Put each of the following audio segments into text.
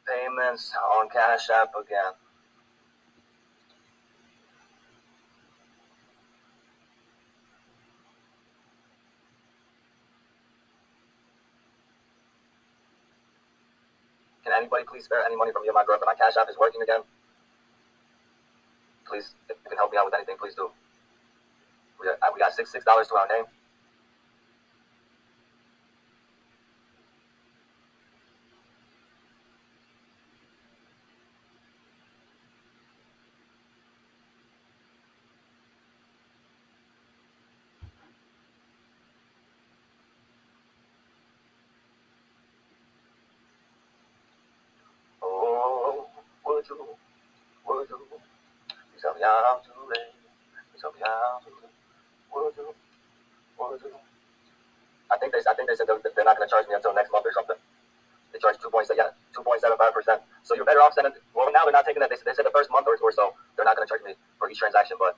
payments on Cash App again. Can anybody please spare any money from me and my girlfriend? My Cash App is working again. Please, if you can help me out with anything, please do. We got $6 to our name. Oh, would you tell me how to live? Tell me how to live. Would you? I think they said they're not going to charge me until next month or something. They charge 2.75%. So you're better off sending. Well, now they're not taking that. They said the first month or so they're not going to charge me for each transaction, but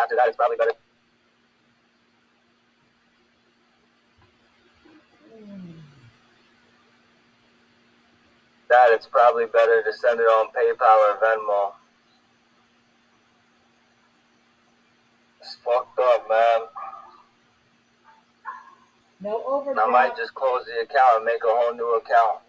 after that it's probably better. That it's probably better to send it on PayPal or Venmo. It's fucked up, man. No overdraft. I might just close the account and make a whole new account.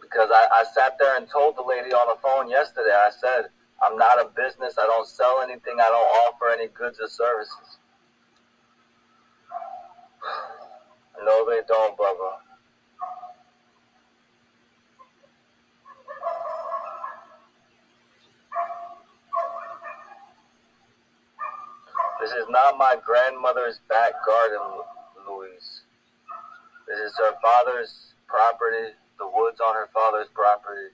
Because I sat there and told the lady on the phone yesterday, I said, I'm not a business, I don't sell anything, I don't offer any goods or services. No, they don't, Bubba. This is not my grandmother's back garden, Louise. This is her father's property, the woods on her father's property.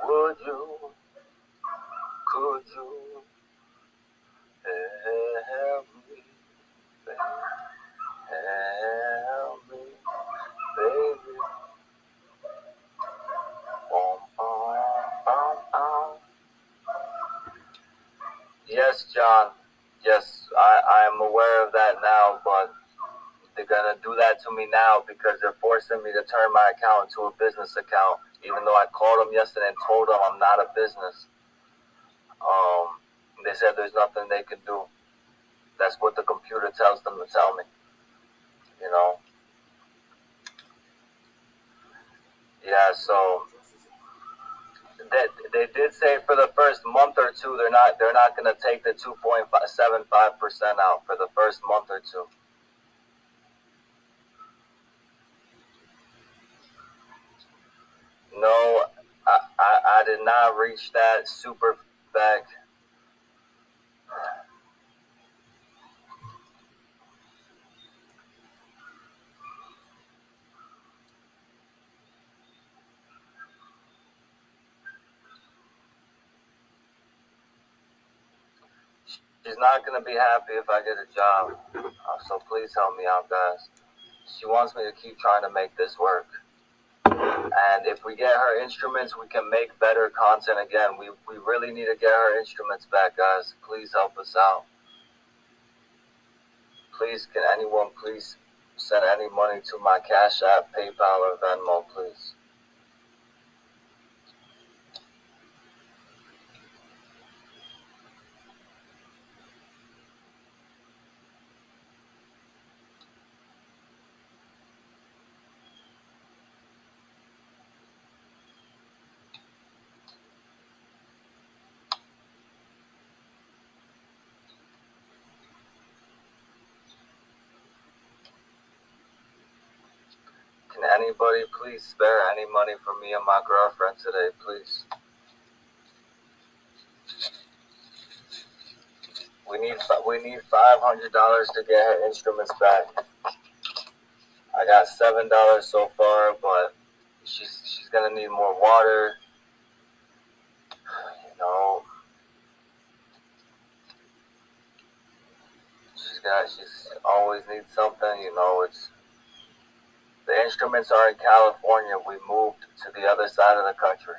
Would you, could you help me, baby? Help me, baby. Yes, John. Yes, I am aware of that now, but they're going to do that to me now because they're forcing me to turn my account into a business account, even though I called them yesterday and told them I'm not a business. They said there's nothing they can do. That's what the computer tells them to tell me, you know? Yeah, so they did say for the first month or two they're not going to take the 2.75% out for the first month or two. No, I did not reach that super back. She's not going to be happy if I get a job. So please help me out, guys. She wants me to keep trying to make this work. And if we get her instruments, we can make better content again. We really need to get her instruments back, guys. Please help us out. Please, can anyone please send any money to my Cash App, PayPal, or Venmo, please? Can anybody please spare any money for me and my girlfriend today, please? We need $500 to get her instruments back. I got $7 so far, but she's gonna need more water. You know, she's always needs something. You know, it's the instruments are in California. We moved to the other side of the country.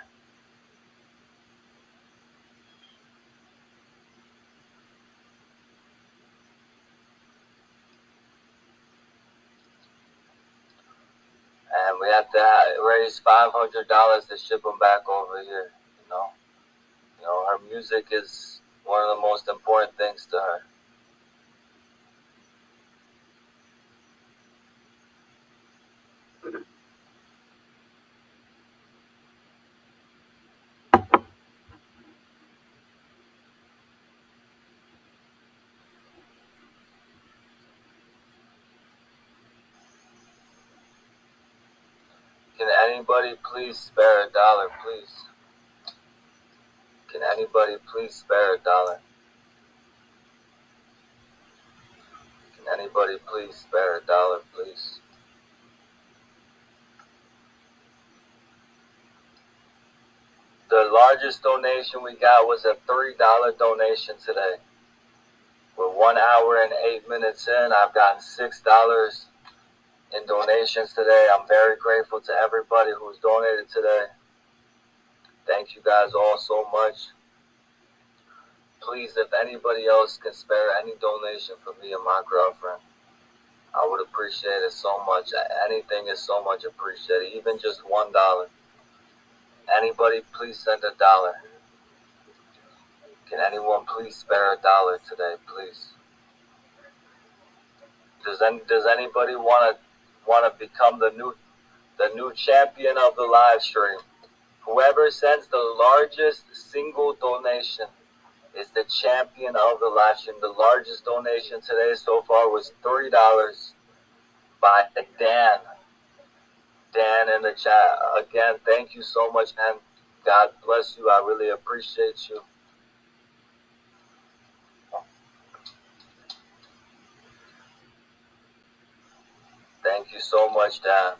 and we have to raise $500 to ship them back over here. Her music is one of the most important things to her. Can anybody please spare $1, please? Can anybody please spare $1? Can anybody please spare $1, please? The largest donation we got was a $3 donation today. We're 1 hour and 8 minutes in. I've gotten $6 in donations today. I'm very grateful to everybody who's donated today. Thank you guys all so much. Please, if anybody else can spare any donation for me and my girlfriend, I would appreciate it so much. Anything is so much appreciated, even just $1. Anybody please send $1. Can anyone please spare $1 today, please? Does anybody want to become the new champion of the live stream? Whoever sends the largest single donation is the champion of the live stream. The largest donation today so far was $3 by Dan. Dan in the chat. Again, thank you so much, man. God bless you. I really appreciate you. Thank you so much, Dan.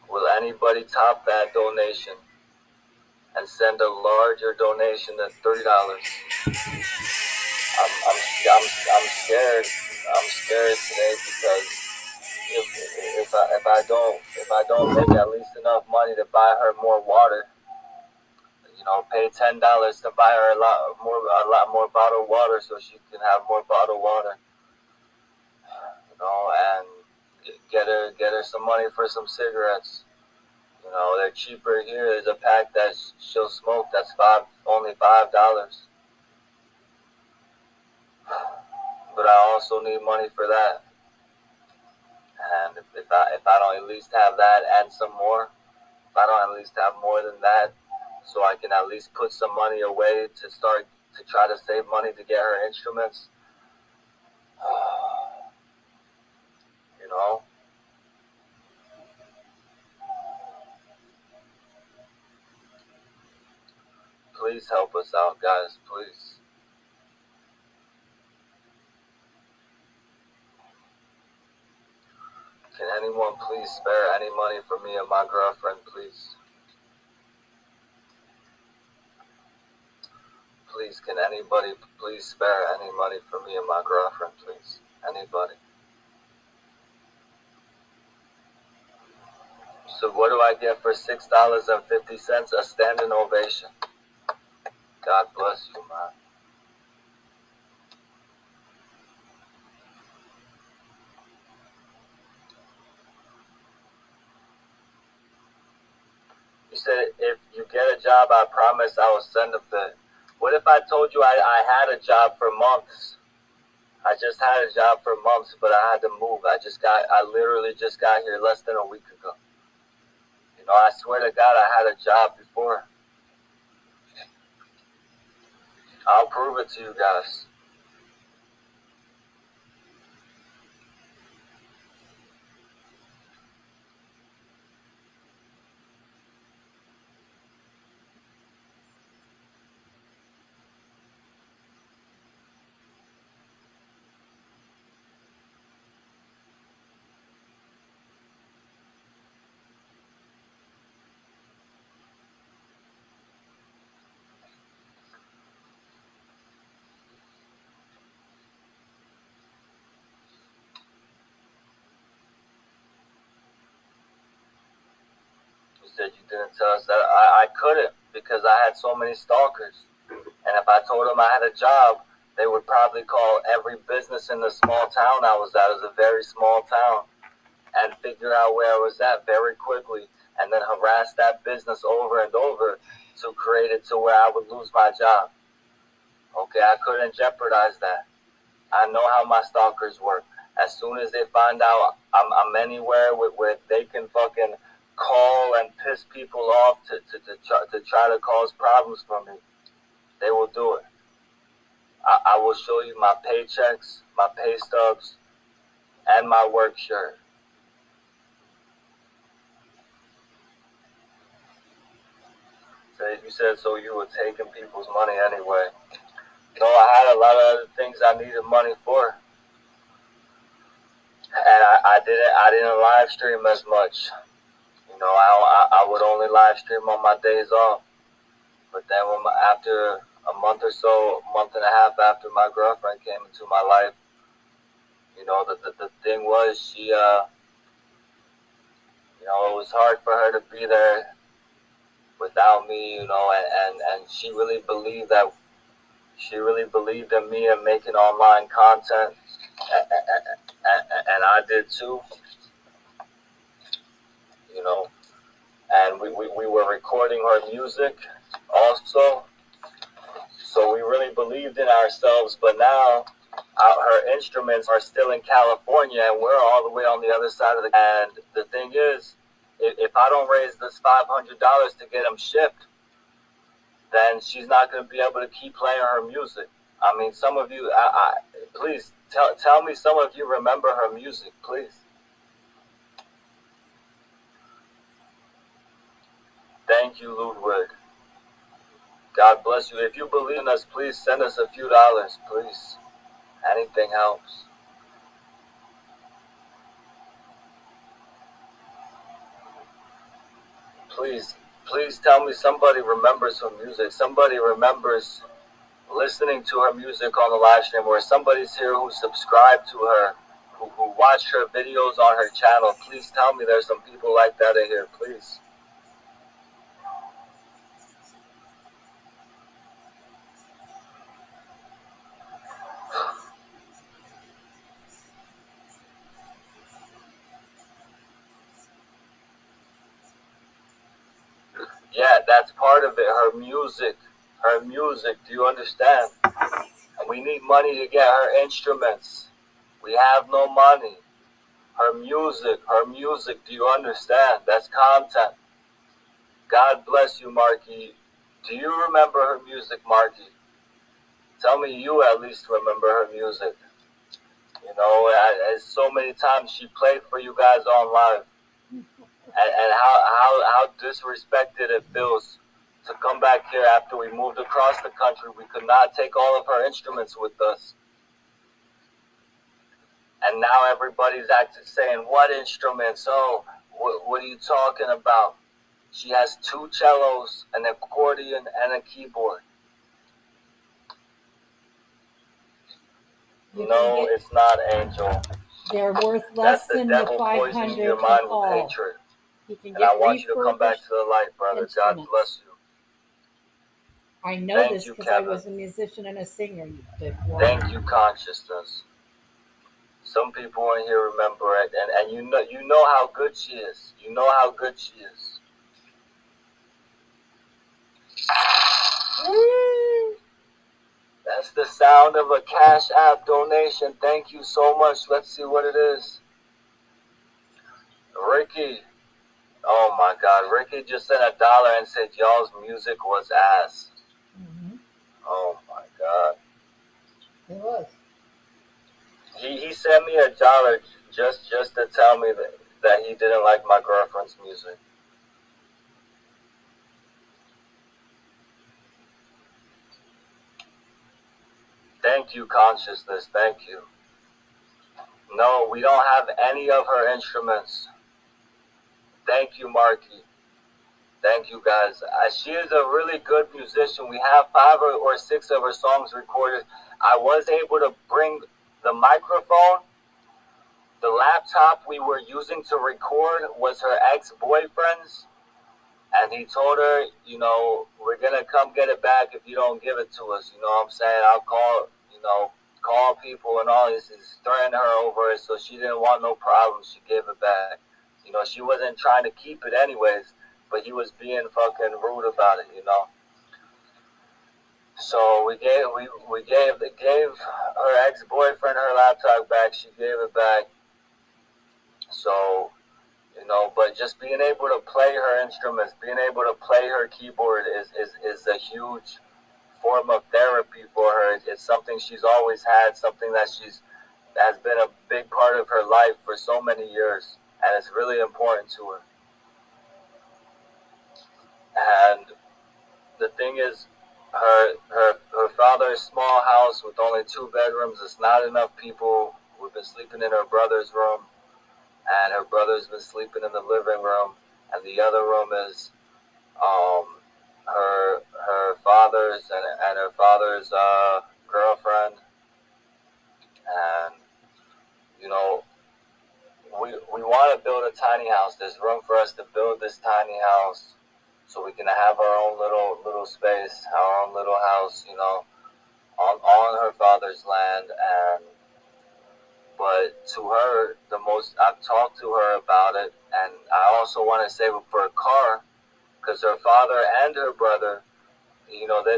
Will anybody top that donation and send a larger donation than $3? I'm scared. I'm scared today because if I don't make at least enough money to buy her more water, pay $10 to buy her a lot more bottled water so she can have more bottled water, and get her some money for some cigarettes. They're cheaper here. There's a pack that she'll smoke that's only $5. But I also need money for that. And if I don't at least have that and some more, if I don't at least have more than that, so I can at least put some money away to start to try to save money to get her instruments, Please help us out, guys, please. Can anyone please spare any money for me and my girlfriend, please? Please, can anybody please spare any money for me and my girlfriend, please? Anybody? So what do I get for $6.50? A standing ovation. God bless you, man. You said if you get a job, I promise I will send a bit. What if I told you I had a job for months? I just had a job for months, but I had to move. I literally just got here less than a week ago. I swear to God, I had a job before. I'll prove it to you guys. You said you didn't tell us that. I couldn't because I had so many stalkers. And if I told them I had a job, they would probably call every business in the small town I was at. It was a very small town, and figure out where I was at very quickly, and then harass that business over and over to create it to where I would lose my job. Okay, I couldn't jeopardize that. I know how my stalkers work. As soon as they find out I'm anywhere where they can fucking call and piss people off to try to cause problems for me, they will do it. I will show you my paychecks, my pay stubs, and my work shirt. So you said so you were taking people's money anyway. No, I had a lot of other things I needed money for, and I didn't live stream as much. I would only live stream on my days off. But then after a month or so, month and a half after my girlfriend came into my life, the thing was she, it was hard for her to be there without me, and she really believed in me and making online content, and I did too, and we were recording her music also, so we really believed in ourselves. But now her instruments are still in California, and we're all the way on the other side of the. And the thing is, if I don't raise this $500 to get them shipped, then she's not going to be able to keep playing her music. I mean, some of you, please tell me some of you remember her music, please. Thank you, Ludwig. God bless you. If you believe in us, please send us a few dollars, please. Anything helps. Please tell me somebody remembers her music. Somebody remembers listening to her music on the live stream, or somebody's here who subscribed to her, who watched her videos on her channel. Please tell me there's some people like that in here, please. Yeah, that's part of it. Her music. Do you understand? And we need money to get her instruments. We have no money. Her music. Do you understand? That's content. God bless you, Marky. Do you remember her music, Marky? Tell me you at least remember her music. So many times she played for you guys on live. And how disrespected it feels to come back here after we moved across the country. We could not take all of her instruments with us. And now everybody's saying, what instruments? Oh, what are you talking about? She has 2 cellos, an accordion, and a keyboard. No, it's not, Angel. They're worth less than the $500 your mind all. with hatred. You can and I want you to come back to the light, brother. God bless you. I know this because I was a musician and a singer. Thank you, consciousness. Some people in here remember it, and you know how good she is. You know how good she is. That's the sound of a Cash App donation. Thank you so much. Let's see what it is. Ricky. Oh my God. Ricky just sent $1 and said y'all's music was ass. Mm-hmm. Oh my God. It was. He sent me $1 just to tell me that he didn't like my girlfriend's music. Thank you, consciousness. Thank you. No, we don't have any of her instruments. Thank you, Marky. Thank you, guys. She is a really good musician. We have 5 or 6 of her songs recorded. I was able to bring the microphone. The laptop we were using to record was her ex-boyfriend's. And he told her, we're going to come get it back if you don't give it to us. You know what I'm saying? I'll call, call people and all this, is threaten her over it. So she didn't want no problems. She gave it back. She wasn't trying to keep it anyways, but he was being fucking rude about it. So we gave her ex boyfriend her laptop back. She gave it back. So but just being able to play her instruments, being able to play her keyboard is a huge form of therapy for her. It's something she's always had, something has been a big part of her life for so many years, and it's really important to her. And the thing is, her father's small house with only 2 bedrooms is not enough people. We've been sleeping in her brother's room, and her brother's been sleeping in the living room, and the other room is um, her father's and her father's girlfriend. And you know we want to build a tiny house. There's room for us to build this tiny house so we can have our own little space, our own little house, on her father's land. And but to her, the most I've talked to her about it, and I also want to save up for a car because her father and her brother,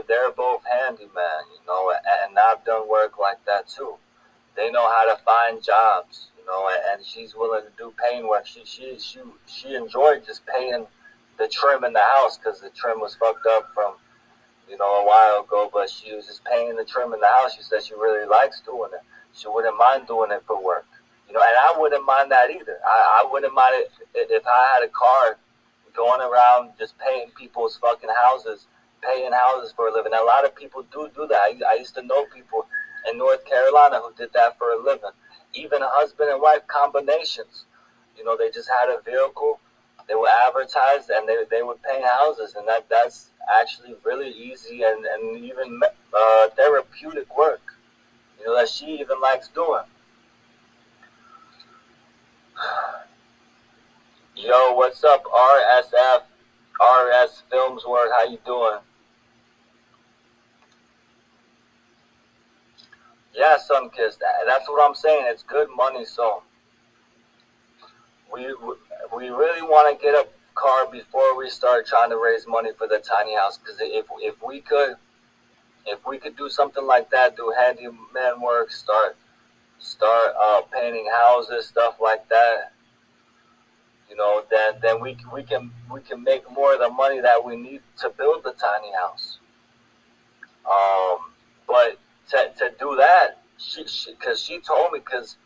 they're both handyman, and I've done work like that too. They know how to find jobs, and she's willing to do paint work. She enjoyed just painting the trim in the house because the trim was fucked up from a while ago. But she was just painting the trim in the house. She said she really likes doing it. She wouldn't mind doing it for work, and I wouldn't mind that either. I wouldn't mind it if I had a car going around just painting people's fucking houses, painting houses for a living. A lot of people do that. I used to know people in North Carolina who did that for a living. Even husband and wife combinations. They just had a vehicle, they would advertise, and they would paint houses, and that's actually really easy and even therapeutic work. That she even likes doing. Yo, what's up, RSF? RS Films Work, how you doing? Yeah, Sunkiss, that's what I'm saying. It's good money, so we we really want to get a car before we start trying to raise money for the tiny house. Because if we could do something like that, do handyman work, start painting houses, stuff like that. Then we can make more of the money that we need to build the tiny house. But to do that, because she told me, because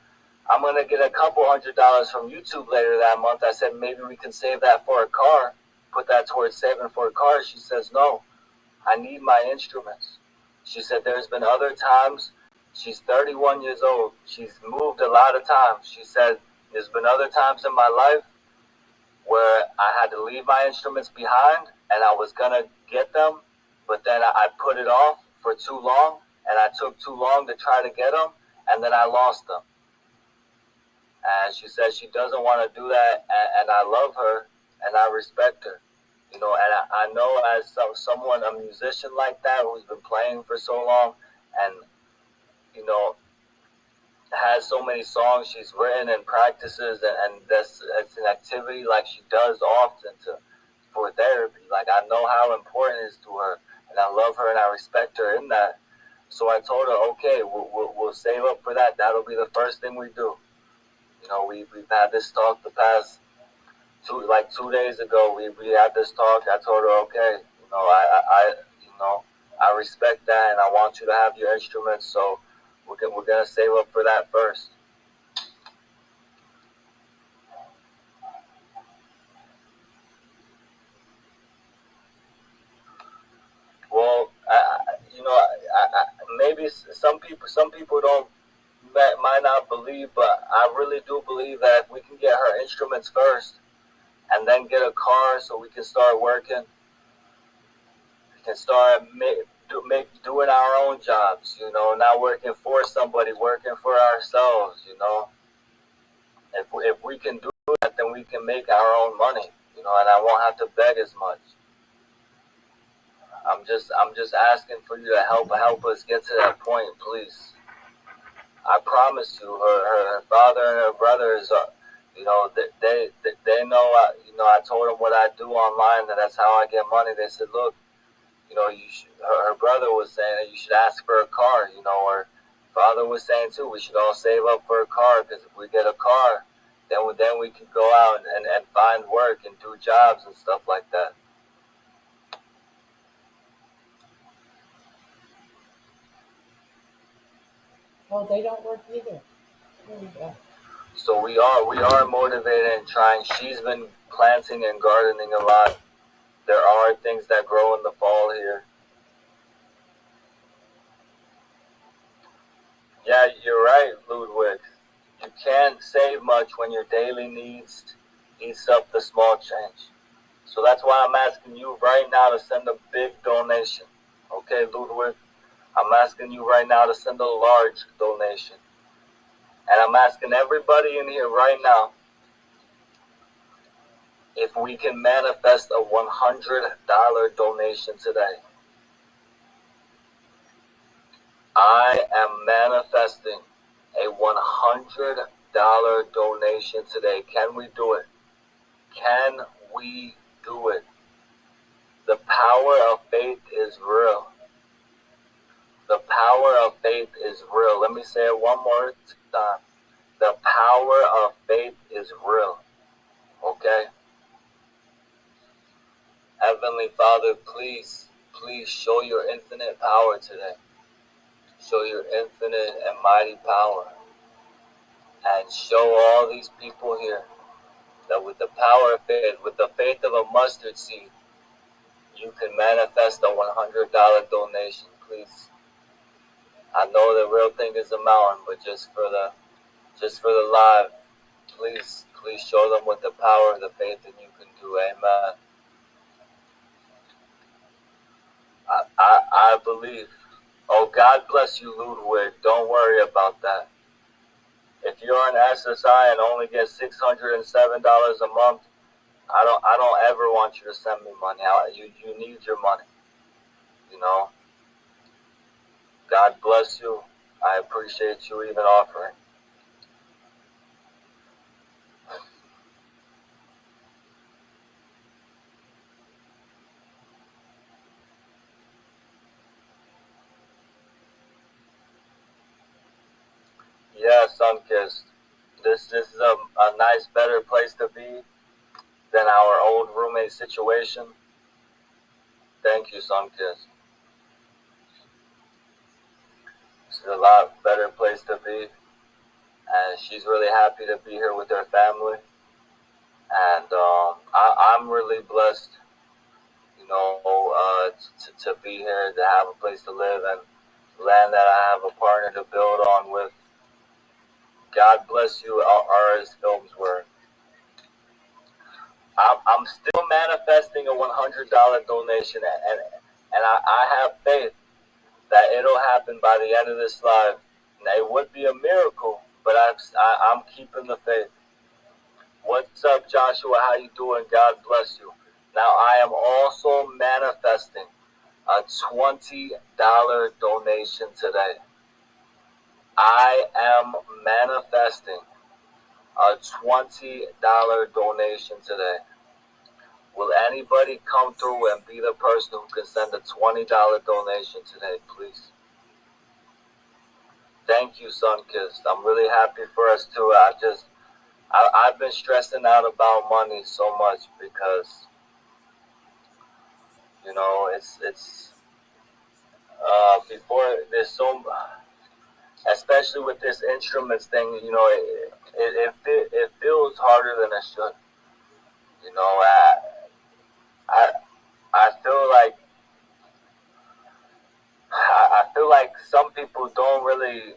I'm gonna get a couple $100 from YouTube later that month. I said maybe we can save that for a car, put that towards saving for a car. She says no, I need my instruments. She said there's been other times. She's 31 years old. She's moved a lot of times. She said there's been other times in my life where I had to leave my instruments behind and I was gonna get them, but then I put it off for too long and I took too long to try to get them, and then I lost them. And she says she doesn't want to do that, and I love her and I respect her. And I know as someone, a musician like that who's been playing for so long, and you know has so many songs she's written and practices, and that's an activity like she does often for therapy. Like, I know how important it is to her, and I love her and I respect her in that. So I told her, okay, we'll save up for that. That'll be the first thing we do. We've had this talk the past 2 days ago. We had this talk. I told her, okay, I respect that, and I want you to have your instruments. So we're gonna save up for that first. Well, maybe some people don't might not believe, but I really do believe that if we can get her instruments first, and then get a car so we can start working, we can start doing our own jobs. Not working for somebody, working for ourselves. If we can do that, then we can make our own money. And I won't have to beg as much. I'm just asking for you to help us get to that point, please. I promise you, her father and her brothers are, they know. I told them what I do online, and that's how I get money. They said, look, her brother was saying that you should ask for a car. Or father was saying too, we should all save up for a car, because if we get a car, then we can go out and find work and do jobs and stuff like that. Oh, they don't work either. There we go. So we are motivated and trying. She's been planting and gardening a lot. There are things that grow in the fall here. Yeah, you're right, Ludwig. You can't save much when your daily needs eats up the small change. So that's why I'm asking you right now to send a big donation. Okay, Ludwig? I'm asking you right now to send a large donation. And I'm asking everybody in here right now if we can manifest a $100 donation today. I am manifesting a $100 donation today. Can we do it? Can we do it? The power of faith is real. The power of faith is real. Let me say it one more time. The power of faith is real. Okay? Heavenly Father, please show your infinite power today. Show your infinite and mighty power. And show all these people here that with the power of faith, with the faith of a mustard seed, you can manifest a $100 donation, please. I know the real thing is a mountain, but just for the live, please show them with the power of the faith that you can do. Amen. I believe. Oh, God bless you, Ludwig. Don't worry about that. If you're an SSI and only get $607 a month, I don't ever want you to send me money. You need your money. You know. God bless you. I appreciate you even offering. Yeah, Sunkist. This is a nice, better place to be than our old roommate situation. Thank you, Sunkist. This is a lot better place to be, and she's really happy to be here with her family. And I'm really blessed, to be here, to have a place to live, and land that I have a partner to build on with. God bless you, RS Films were. I'm still manifesting a $100 donation, and I have faith that it'll happen by the end of this live. Now, it would be a miracle, but I'm keeping the faith. What's up, Joshua? How you doing? God bless you. Now, I am also manifesting a $20 donation today. I am manifesting a $20 donation today. Will anybody come through and be the person who can send a $20 donation today, please? Thank you, Sunkist. I'm really happy for us too. I've been stressing out about money so much because, it's before there's so, especially with this instruments thing, it feels harder than it should. You know, I I feel like some people don't really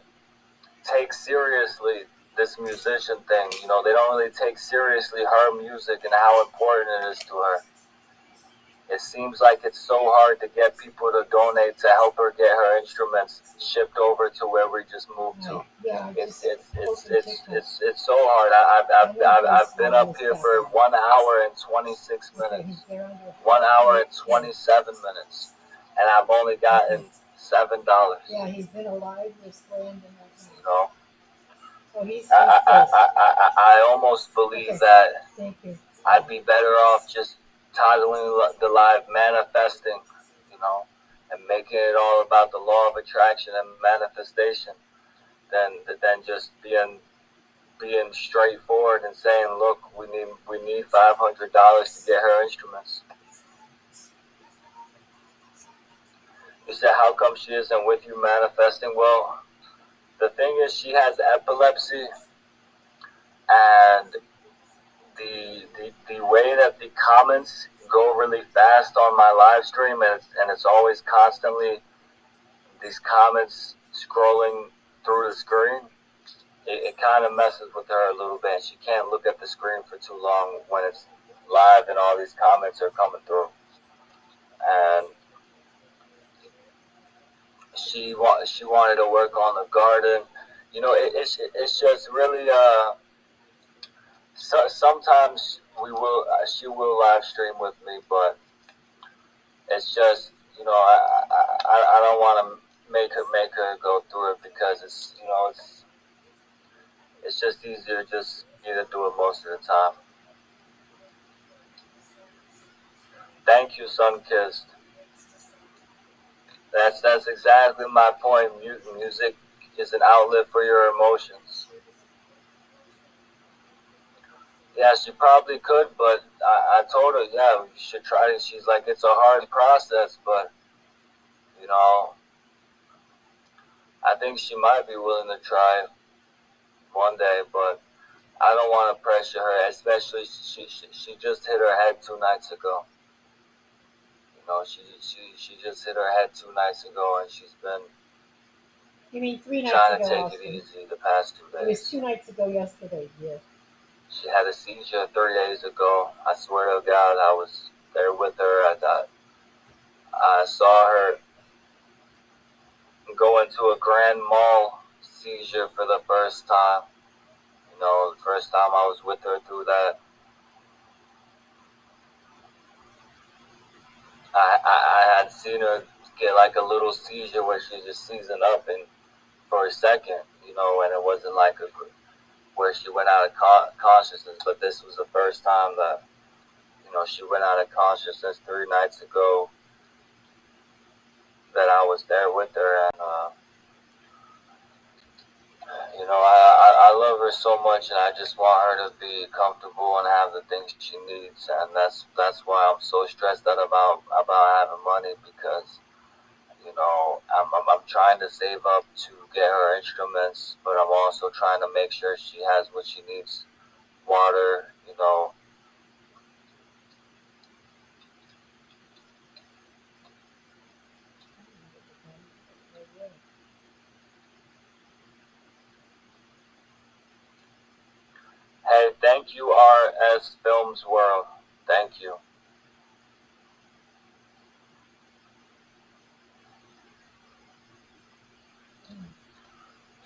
take seriously this musician thing. They don't really take seriously her music and how important it is to her. It seems like it's so hard to get people to donate to help her get her instruments shipped over to where we just moved to. Yeah, it's so hard. I've been up here for 1 hour and 26 minutes, 1 hour and 27 minutes, and I've only gotten $7. Yeah, he's in a live just landing right now. You know, So he's close. I almost believe that Thank you. I'd be better off just titling the live manifesting, you know, and making it all about the law of attraction and manifestation than just being straightforward and saying, look, we need $500 to get her instruments. You said, how come she isn't with you manifesting? Well, the thing is, she has epilepsy, and the way that the comments go really fast on my live stream, and it's always constantly these comments scrolling through the screen, it kind of messes with her a little bit. She can't look at the screen for too long when it's live and all these comments are coming through. And she wanted to work on the garden. You know, it's just really sometimes she will live stream with me, but it's just, you know, I don't want to make her go through it, because it's, you know, it's just easier just me to do it most of the time. Thank you, Sunkissed. That's exactly my point. Music is an outlet for your emotions. Yeah, she probably could, but I told her, yeah, you should try it. She's like, it's a hard process, but, you know, I think she might be willing to try it one day, but I don't want to pressure her, especially she just hit her head 2 nights ago. You know, she just hit her head 2 nights ago, and she's been You mean 3 nights trying ago? to take it easy the past 2 days. It was 2 nights ago yesterday, yeah. She had a seizure 3 days ago. I swear to God, I was there with her. I saw her go into a grand mal seizure for the first time. You know, the first time I was with her through that. I had seen her get like a little seizure where she just seizing up and for a second, you know, and it wasn't like where she went out of consciousness. But this was the first time that, you know, she went out of consciousness 3 nights ago, that I was there with her. And you know, I love her so much, and I just want her to be comfortable and have the things she needs. And that's why I'm so stressed out about having money, because, you know, I'm trying to save up to get her instruments, but I'm also trying to make sure she has what she needs. Water, you know. Hey, thank you, RS Films World. Thank you.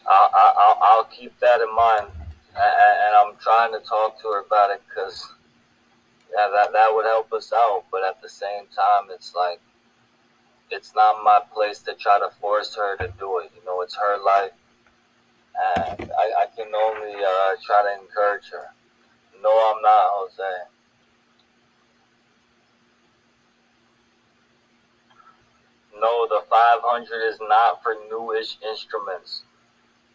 I'll keep that in mind, and I'm trying to talk to her about it, because yeah, that would help us out. But at the same time, it's like, it's not my place to try to force her to do it. You know, it's her life, and I can only try to encourage her. No, I'm not, Jose. No, the 500 is not for newish instruments.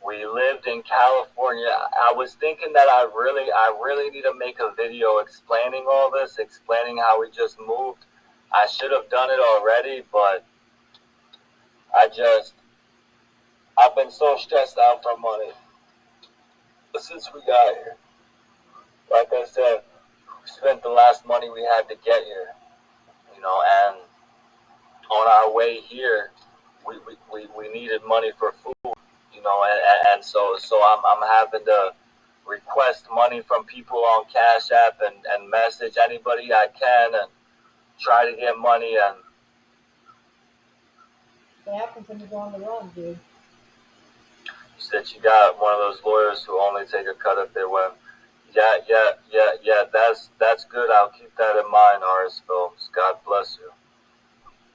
We lived in California. I was thinking that I really need to make a video explaining all this, explaining how we just moved. I should have done it already, but I've been so stressed out for money since we got here. Like I said, we spent the last money we had to get here, you know, and on our way here, we needed money for food, you know, and so I'm having to request money from people on Cash App, and message anybody I can and try to get money. And what happens when you go on the run, dude? You said you got one of those lawyers who only take a cut if they win. Yeah. That's good. I'll keep that in mind, RS Films. God bless you.